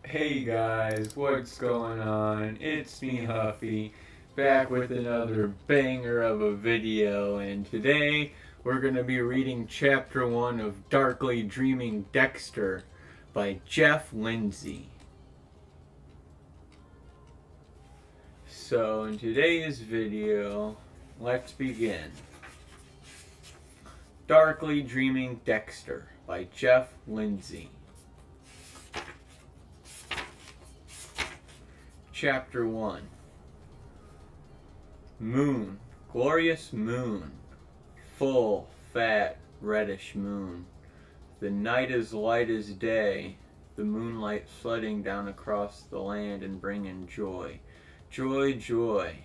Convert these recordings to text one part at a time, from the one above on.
Hey guys, what's going on? It's me, Huffy, back with another banger of a video, and today we're going to be reading Chapter 1 of Darkly Dreaming Dexter by Lindsey. So, in today's video, let's begin. Darkly Dreaming Dexter by Lindsey. Chapter 1. Moon, glorious moon, full, fat, reddish moon. The night as light as day, the moonlight flooding down across the land and bringing joy. Joy, joy,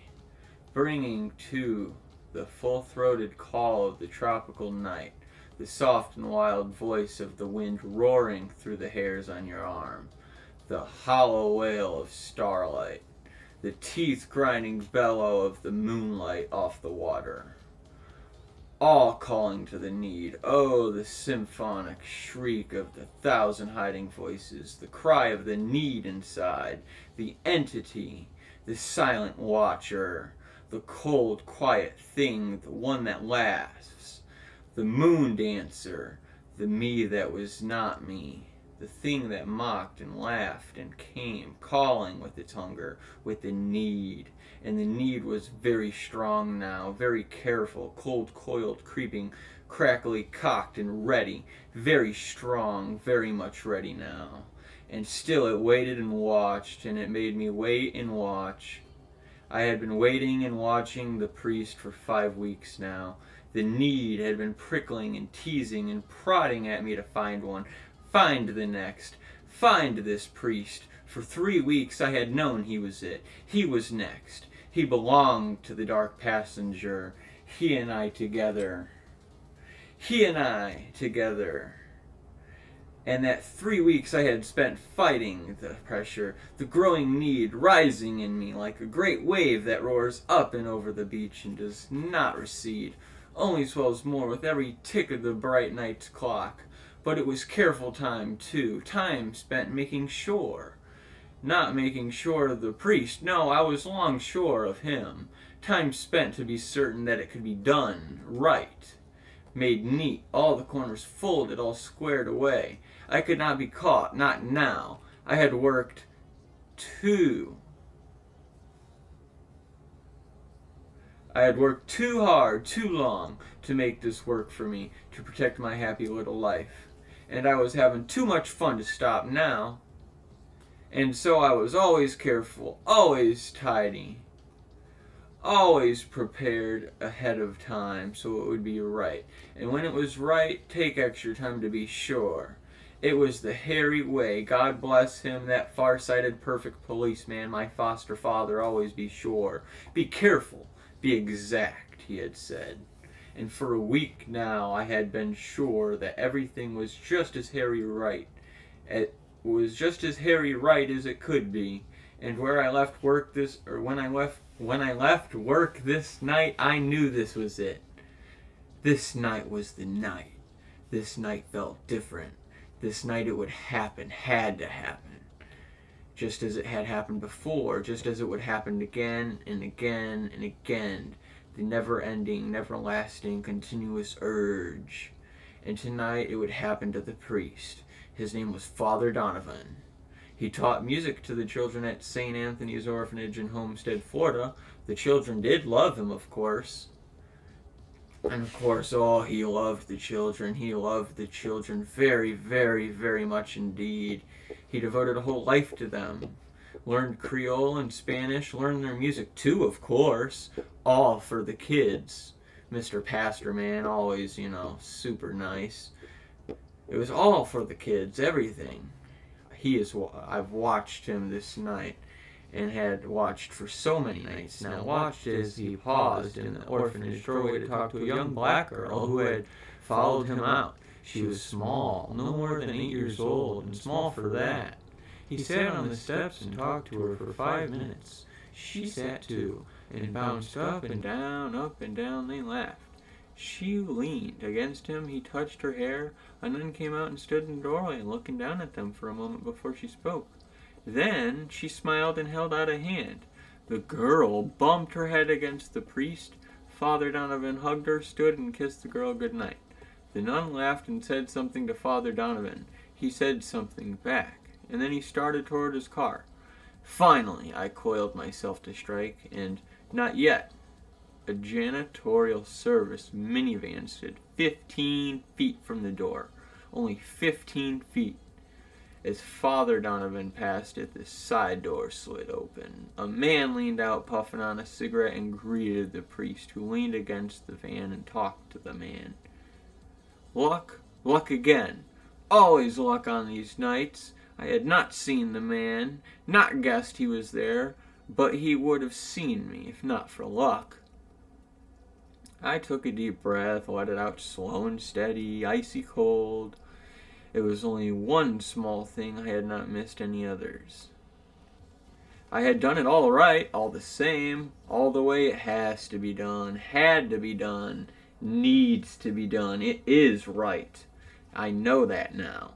bringing, too, the full-throated call of the tropical night, the soft and wild voice of the wind roaring through the hairs on your arm, the hollow wail of starlight, the teeth-grinding bellow of the moonlight off the water. All calling to the need. Oh, the symphonic shriek of the thousand hiding voices, the cry of the need inside, the entity, the silent watcher, the cold, quiet thing, the one that laughs, the moon dancer, the me that was not me, the thing that mocked and laughed and came, calling with its hunger, with the need. And the need was very strong now, very careful, cold-coiled, creeping, crackly, cocked and ready, very strong, very much ready now. And still it waited and watched, and it made me wait and watch. I had been waiting and watching the priest for 5 weeks now. The need had been prickling and teasing and prodding at me to find one, find the next, find this priest. For 3 weeks I had known he was it. He was next. He belonged to the dark passenger. He and I together. He and I together. And that 3 weeks I had spent fighting the pressure, the growing need rising in me like a great wave that roars up and over the beach and does not recede, only swells more with every tick of the bright night's clock. But it was careful time, too, time spent making sure. Not making sure of the priest, no, I was long sure of him. Time spent to be certain that it could be done right. Made neat, all the corners folded, all squared away. I could not be caught, not now. I had worked too hard, too long, to make this work for me, to protect my happy little life. And I was having too much fun to stop now. And so I was always careful, always tidy, always prepared ahead of time so it would be right. And when it was right, take extra time to be sure. It was the hairy way, God bless him, that far-sighted perfect policeman, my foster father, always be sure. Be careful, be exact, he had said. And for a week now I had been sure that everything was just as hairy right. It was just as hairy right as it could be. And where I left work when I left work this night, I knew this was it. This night was the night. This night felt different. This night it would happen, had to happen. Just as it had happened before, just as it would happen again and again and again. The never-ending, never-lasting, continuous urge. And tonight it would happen to the priest. His name was Father Donovan. He taught music to the children at St. Anthony's Orphanage in Homestead, Florida. The children did love him, of course. And of course, oh, he loved the children. He loved the children very, very, very much indeed. He devoted a whole life to them. Learned Creole and Spanish, learned their music too, of course. All for the kids. Mr. Pastor, man, always, super nice. It was all for the kids, everything. I've watched him this night, and had watched for so many nights now, watched as he paused in the orphanage doorway to talk to a young black girl who had followed him out. She was small, no more than 8 years old, and small for that. He sat on the steps and talked to her for 5 minutes. She sat too, and bounced up and down, they laughed. She leaned against him, he touched her hair, and then came out and stood in the doorway, looking down at them for a moment before she spoke. Then she smiled and held out a hand. The girl bumped her head against the priest. Father Donovan hugged her, stood, and kissed the girl good night. The nun laughed and said something to Father Donovan. He said something back, and then he started toward his car. Finally, I coiled myself to strike, and not yet. A janitorial service minivan stood 15 feet from the door. Only 15 feet. As Father Donovan passed it, the side door slid open. A man leaned out, puffing on a cigarette, and greeted the priest, who leaned against the van and talked to the man. Luck? Luck again. Always luck on these nights. I had not seen the man, not guessed he was there, but he would have seen me, if not for luck. I took a deep breath, let it out slow and steady, icy cold. It was only one small thing I had not missed any others. I had done it all right, all the same, all the way it has to be done, had to be done, needs to be done. It is right. I know that now.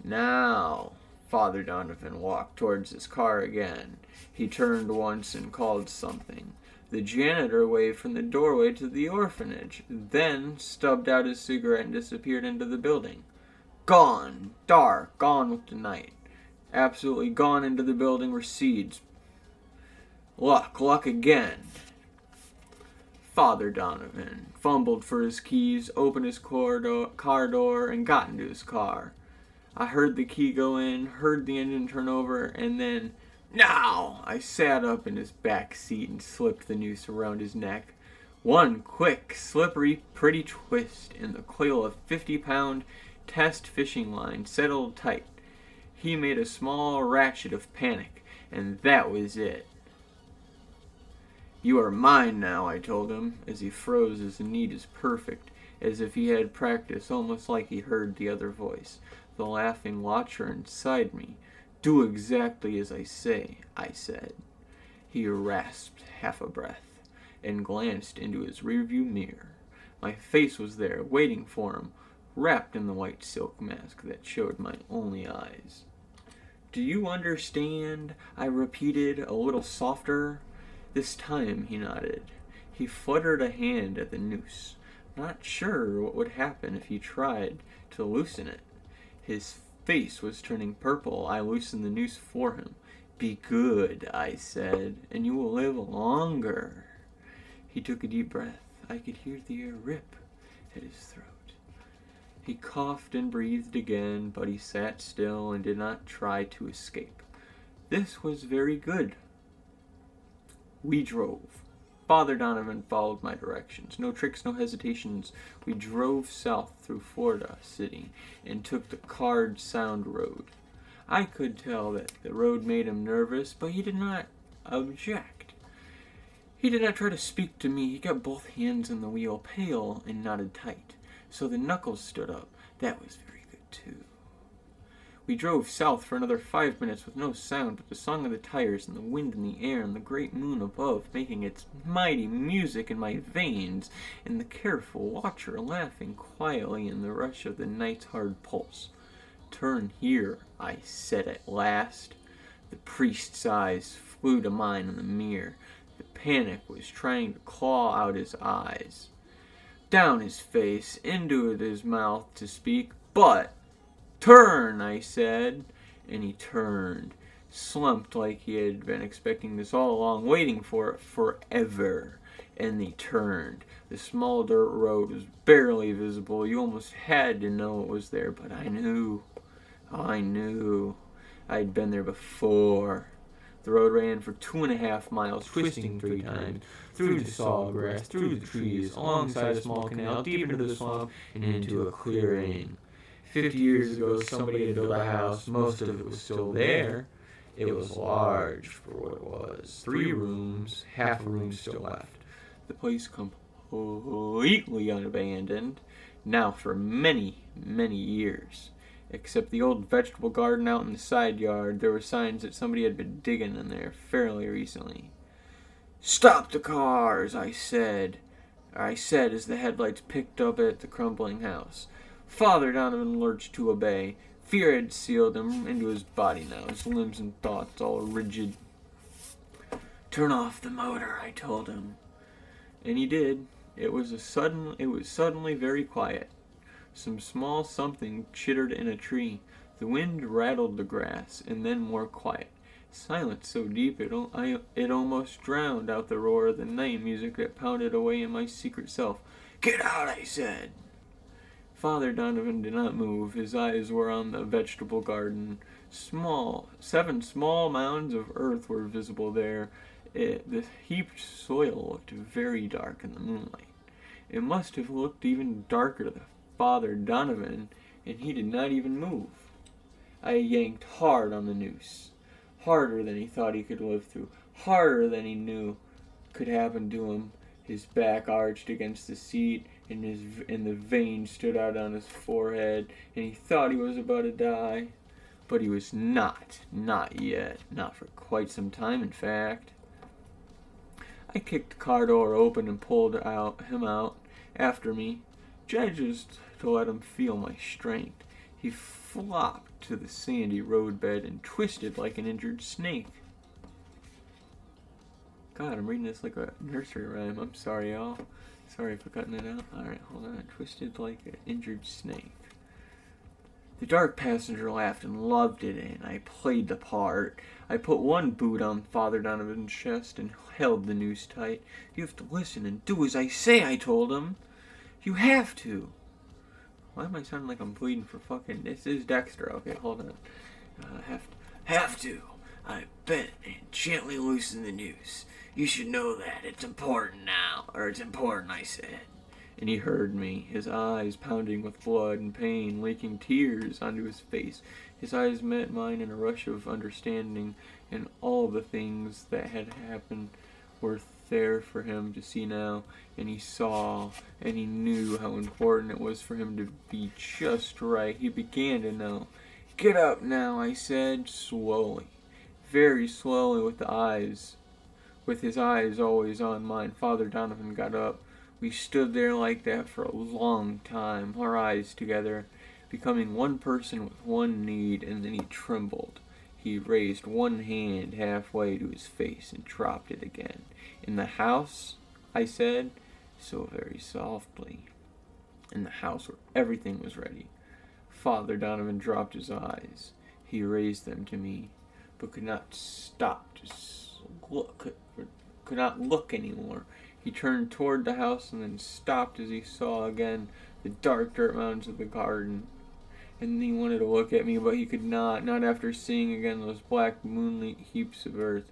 Now, Father Donovan walked towards his car again. He turned once and called something. The janitor waved from the doorway to the orphanage, then stubbed out his cigarette and disappeared into the building. Gone, dark, gone with the night. Absolutely gone into the building were seeds. Luck, luck again. Father Donovan fumbled for his keys, opened his car door, and got into his car. I heard the key go in, heard the engine turn over, and then, now! I sat up in his back seat and slipped the noose around his neck. One quick, slippery, pretty twist, and the coil of 50-pound test fishing line settled tight. He made a small ratchet of panic, and that was it. You are mine now, I told him, as he froze his need as perfect, as if he had practice, almost like he heard the other voice, the laughing watcher inside me. Do exactly as I say, I said. He rasped half a breath, and glanced into his rearview mirror. My face was there, waiting for him, wrapped in the white silk mask that showed my only eyes. Do you understand? I repeated, a little softer. This time he nodded. He fluttered a hand at the noose, not sure what would happen if he tried to loosen it. His face was turning purple. I loosened the noose for him. Be good, I said, and you will live longer. He took a deep breath. I could hear the air rip at his throat. He coughed and breathed again, but he sat still and did not try to escape. This was very good. We drove. Father Donovan followed my directions. No tricks, no hesitations. We drove south through Florida City and took the Card Sound Road. I could tell that the road made him nervous, but he did not object. He did not try to speak to me. He got both hands on the wheel, pale and knotted tight, so the knuckles stood up. That was very good, too. We drove south for another 5 minutes with no sound but the song of the tires and the wind in the air and the great moon above making its mighty music in my veins and the careful watcher laughing quietly in the rush of the night's hard pulse. Turn here, I said at last. The priest's eyes flew to mine in the mirror. The panic was trying to claw out his eyes, down his face, into his mouth to speak, but turn, I said, and he turned, slumped like he had been expecting this all along, waiting for it forever, and he turned. The small dirt road was barely visible. You almost had to know it was there, but I knew. I'd been there before. The road ran for 2.5 miles, twisting 3 times, through the sawgrass, through the trees, alongside a small canal, deep into the swamp, and into a clearing. 50 years ago, somebody had built a house. Most of it was still there. It was large for what it was. 3 rooms, half a room still left. The place completely unabandoned, now for many, many years. Except the old vegetable garden out in the side yard, there were signs that somebody had been digging in there fairly recently. Stop the cars, I said as the headlights picked up at the crumbling house. Father Donovan lurched to obey. Fear had sealed him into his body now, his limbs and thoughts all rigid. "Turn off the motor," I told him. And he did. It was suddenly very quiet. Some small something chittered in a tree. The wind rattled the grass, and then more quiet. Silence so deep it almost drowned out the roar of the night music that pounded away in my secret self. "Get out," I said. Father Donovan did not move. His eyes were on the vegetable garden. 7 small mounds of earth were visible there. The heaped soil looked very dark in the moonlight. It must have looked even darker to Father Donovan, and he did not even move. I yanked hard on the noose. Harder than he thought he could live through. Harder than he knew could happen to him. His back arched against the seat, and the veins stood out on his forehead, and he thought he was about to die. But he was not. Not yet. Not for quite some time, in fact. I kicked the car door open and pulled him out after me, just to let him feel my strength. He flopped to the sandy roadbed and twisted like an injured snake. God, I'm reading this like a nursery rhyme. I'm sorry, y'all. Sorry for cutting it out. Alright, hold on. Twisted like an injured snake. The dark passenger laughed and loved it, and I played the part. I put one boot on Father Donovan's chest and held the noose tight. "You have to listen and do as I say," I told him. "You have to." Why am I sounding like I'm pleading for fucking... This is Dexter. Okay, hold on. Have to. I bent and gently loosened the noose. "You should know that. It's important now." Or it's important, I said. And he heard me, his eyes pounding with blood and pain, leaking tears onto his face. His eyes met mine in a rush of understanding, and all the things that had happened were there for him to see now. And he saw, and he knew how important it was for him to be just right. He began to know. "Get up now," I said, slowly, very slowly, with his eyes always on mine. Father Donovan got up. We stood there like that for a long time, our eyes together, becoming one person with one need, and then he trembled. He raised one hand halfway to his face and dropped it again. "In the house?" I said, so very softly. "In the house where everything was ready." Father Donovan dropped his eyes. He raised them to me, but could not look anymore. He turned toward the house and then stopped as he saw again the dark dirt mounds of the garden. And he wanted to look at me, but he could not after seeing again those black moonlit heaps of earth.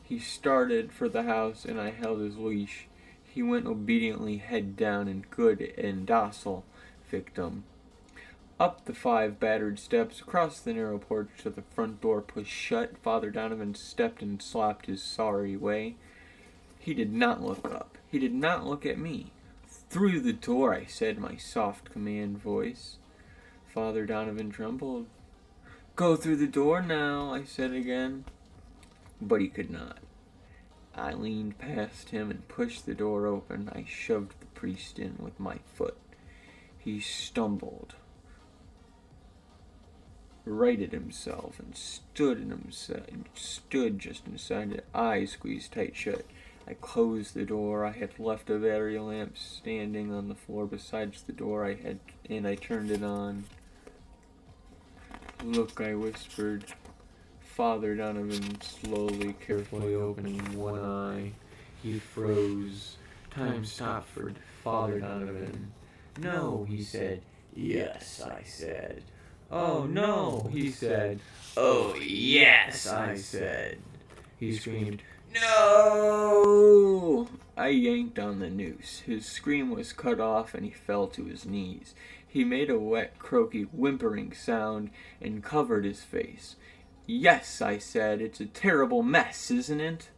He started for the house, and I held his leash. He went obediently, head down, and good and docile victim. Up the 5 battered steps, across the narrow porch to the front door pushed shut. Father Donovan stepped and slopped his sorry way. He did not look up. He did not look at me. "Through the door," I said, my soft command voice. Father Donovan trembled. "Go through the door now," I said again. But he could not. I leaned past him and pushed the door open. I shoved the priest in with my foot. He stumbled, righted himself, and stood just inside it, eyes squeezed tight shut. I closed the door. I had left a battery lamp standing on the floor besides the door and I turned it on. "Look," I whispered. Father Donovan slowly, carefully opening one eye. He froze. Time stopped for Father Donovan. "No," he said. "Yes," I said. "Oh, no," he said. "Oh, yes," I said. He screamed, "No!" I yanked on the noose. His scream was cut off, and he fell to his knees. He made a wet, croaky, whimpering sound and covered his face. "Yes," I said, "it's a terrible mess, isn't it?"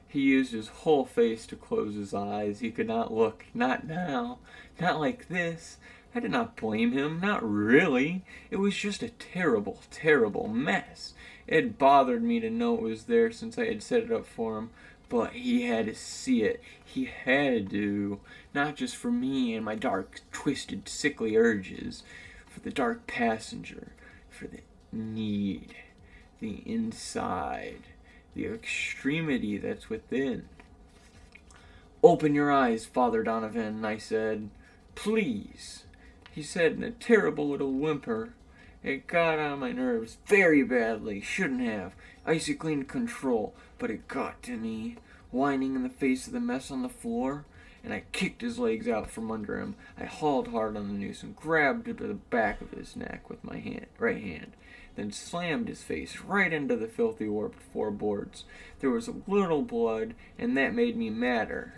He used his whole face to close his eyes. He could not look. Not now. Not like this. I did not blame him. Not really. It was just a terrible, terrible mess. It had bothered me to know it was there since I had set it up for him, But he had to see it. He had to. Not just for me and my dark, twisted, sickly urges. For the dark passenger. For the need. The inside. The extremity that's within. Open your eyes, Father Donovan, I said. Please. He said in a terrible little whimper. It got on my nerves very badly. Shouldn't have. Icy clean control. But it got to me. Whining in the face of the mess on the floor. And I kicked his legs out from under him. I hauled hard on the noose and grabbed him to the back of his neck with my right hand. Then slammed his face right into the filthy warped floorboards. There was a little blood, and that made me madder.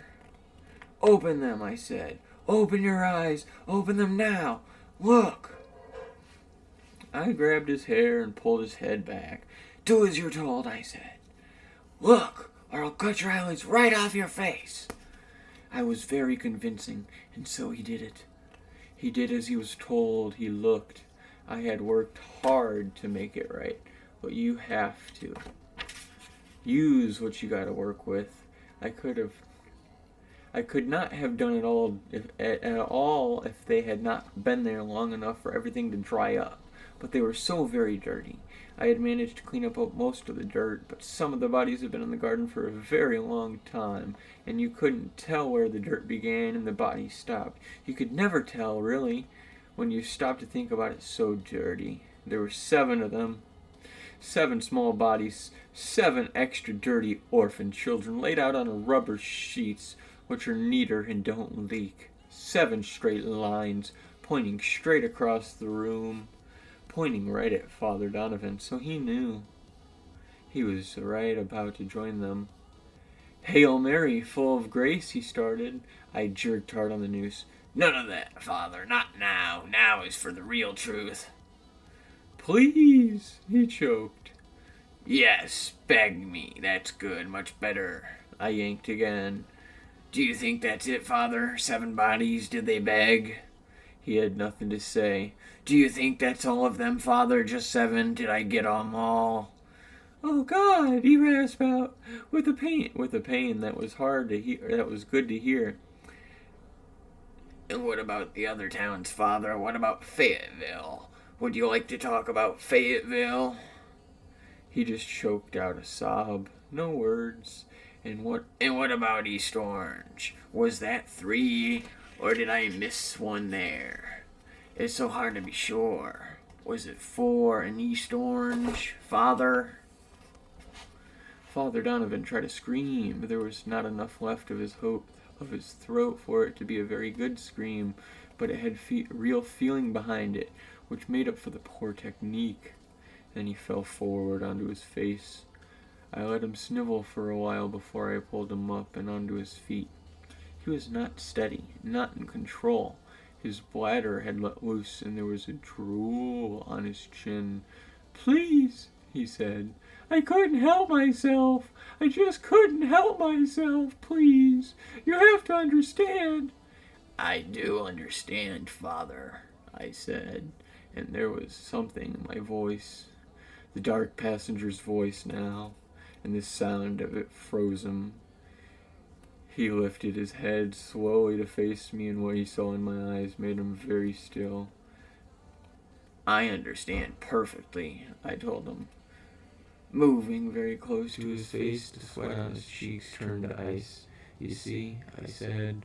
Open them, I said. Open your eyes. Open them now. Look. I grabbed his hair and pulled his head back. Do as you're told, I said. Look, or I'll cut your eyelids right off your face. I was very convincing, and so he did it. He did as he was told. He looked. I had worked hard to make it right, but you have to. Use what you gotta work with. I could not have done it all if they had not been there long enough for everything to dry up. But they were so very dirty. I had managed to clean up most of the dirt, but some of the bodies had been in the garden for a very long time, and you couldn't tell where the dirt began and the bodies stopped. You could never tell, really, when you stopped to think about it. So dirty. There were 7 of them. 7 small bodies, 7 extra dirty orphan children laid out on rubber sheets, which are neater and don't leak. 7 straight lines, pointing straight across the room, pointing right at Father Donovan, so he knew. He was right about to join them. Hail Mary, full of grace, he started. I jerked hard on the noose. None of that, Father, not now. Now is for the real truth. Please, he choked. Yes, beg me. That's good, much better. I yanked again. Do you think that's it, Father? 7 bodies, did they beg? He had nothing to say. Do you think that's all of them, Father? Just 7? Did I get 'em all? Oh, God, he rasped out, with a pain that was hard to hear, that was good to hear. And what about the other towns, Father? What about Fayetteville? Would you like to talk about Fayetteville? He just choked out a sob. No words. And what about East Orange? Was that 3, or did I miss one there? It's so hard to be sure. Was it 4 in East Orange, Father? Father Donovan tried to scream, but there was not enough left of his throat for it to be a very good scream, but it had real feeling behind it, which made up for the poor technique. Then he fell forward onto his face. I let him snivel for a while before I pulled him up and onto his feet. He was not steady, not in control. His bladder had let loose, and there was a drool on his chin. Please, he said. I couldn't help myself. I just couldn't help myself. Please, you have to understand. I do understand, Father, I said, and there was something in my voice. The dark passenger's voice now, and the sound of it froze him. He lifted his head slowly to face me, and what he saw in my eyes made him very still. I understand perfectly, I told him. Moving very close to his face, the sweat on his cheeks turned to ice. You see, I said,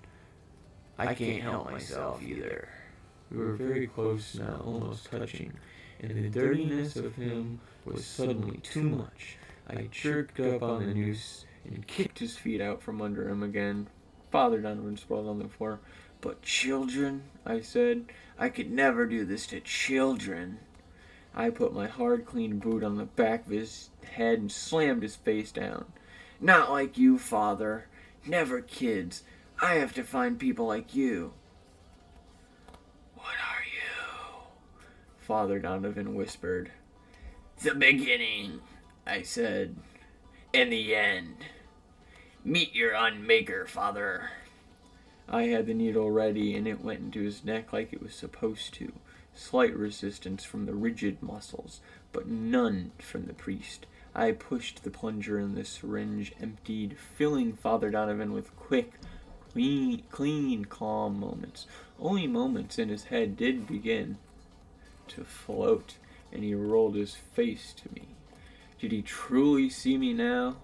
I can't help myself either. We were very close now, almost touching, and the dirtiness of him was suddenly too much. I jerked up on the noose and kicked his feet out from under him again. Father Donovan sprawled on the floor. But children, I said, I could never do this to children. I put my hard, clean boot on the back of his head and slammed his face down. Not like you, Father. Never kids. I have to find people like you. What are you? Father Donovan whispered. The beginning, I said. And the end. Meet your unmaker, Father. I had the needle ready, and it went into his neck like it was supposed to. Slight resistance from the rigid muscles, but none from the priest. I pushed the plunger and the syringe emptied, filling Father Donovan with quick, clean, calm moments. Only moments, and his head did begin to float, and he rolled his face to me. Did he truly see me now?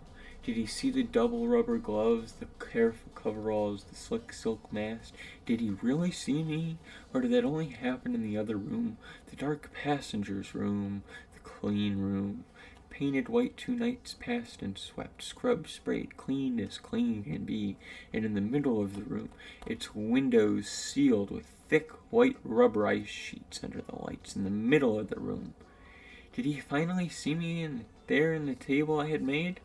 Did he see the double rubber gloves, the careful coveralls, the slick silk mask? Did he really see me? Or did that only happen in the other room? The dark passenger's room, the clean room. Painted white 2 nights past and swept, scrubbed, sprayed, clean as clean can be. And in the middle of the room, its windows sealed with thick white rubber ice sheets under the lights in the middle of the room. Did he finally see me there in the table I had made?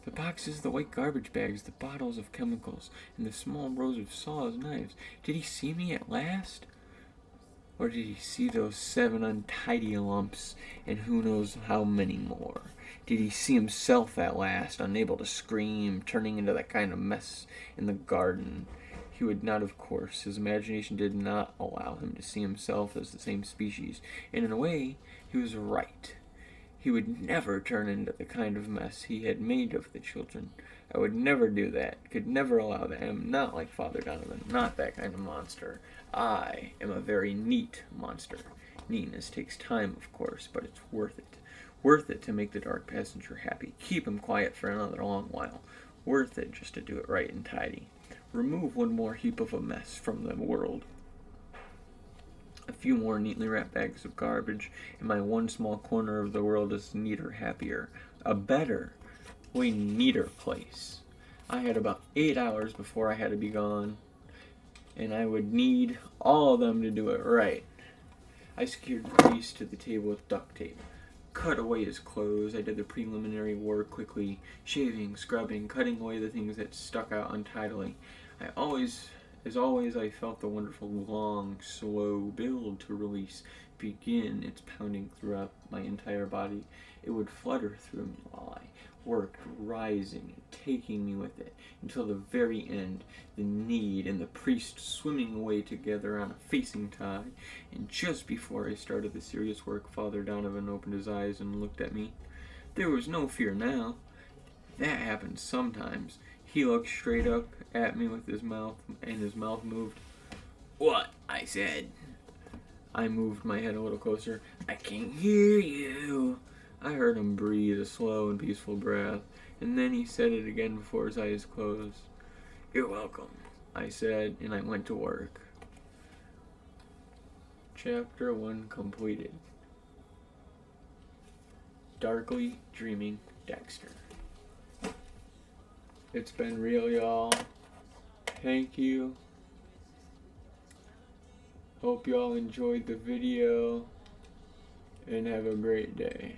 The boxes, the white garbage bags, the bottles of chemicals, and the small rows of saws, knives. Did he see me at last? Or did he see those 7 untidy lumps, and who knows how many more? Did he see himself at last, unable to scream, turning into that kind of mess in the garden? He would not, of course. His imagination did not allow him to see himself as the same species, and in a way, he was right. He would never turn into the kind of mess he had made of the children. I would never do that, could never allow that. I am not like Father Donovan, not that kind of monster. I am a very neat monster. Neatness takes time, of course, but it's worth it. Worth it to make the dark passenger happy. Keep him quiet for another long while. Worth it just to do it right and tidy. Remove one more heap of a mess from the world. A few more neatly wrapped bags of garbage, and my one small corner of the world is neater, happier, a better, way neater place. I had about 8 hours before I had to be gone, and I would need all of them to do it right. I secured Reese to the table with duct tape, cut away his clothes. I did the preliminary work quickly, shaving, scrubbing, cutting away the things that stuck out untidily. As always, I felt the wonderful, long, slow build to release begin its pounding throughout my entire body. It would flutter through me while I worked, rising and taking me with it, until the very end, the need and the priest swimming away together on a facing tide. And just before I started the serious work, Father Donovan opened his eyes and looked at me. There was no fear now. That happens sometimes. He looked straight up at me with his mouth, and his mouth moved. "What?" I said. I moved my head a little closer. "I can't hear you." I heard him breathe a slow and peaceful breath, and then he said it again before his eyes closed. "You're welcome," I said, and I went to work. Chapter 1 completed. Darkly dreaming Dexter. It's been real, y'all. Thank you. Hope y'all enjoyed the video, and have a great day.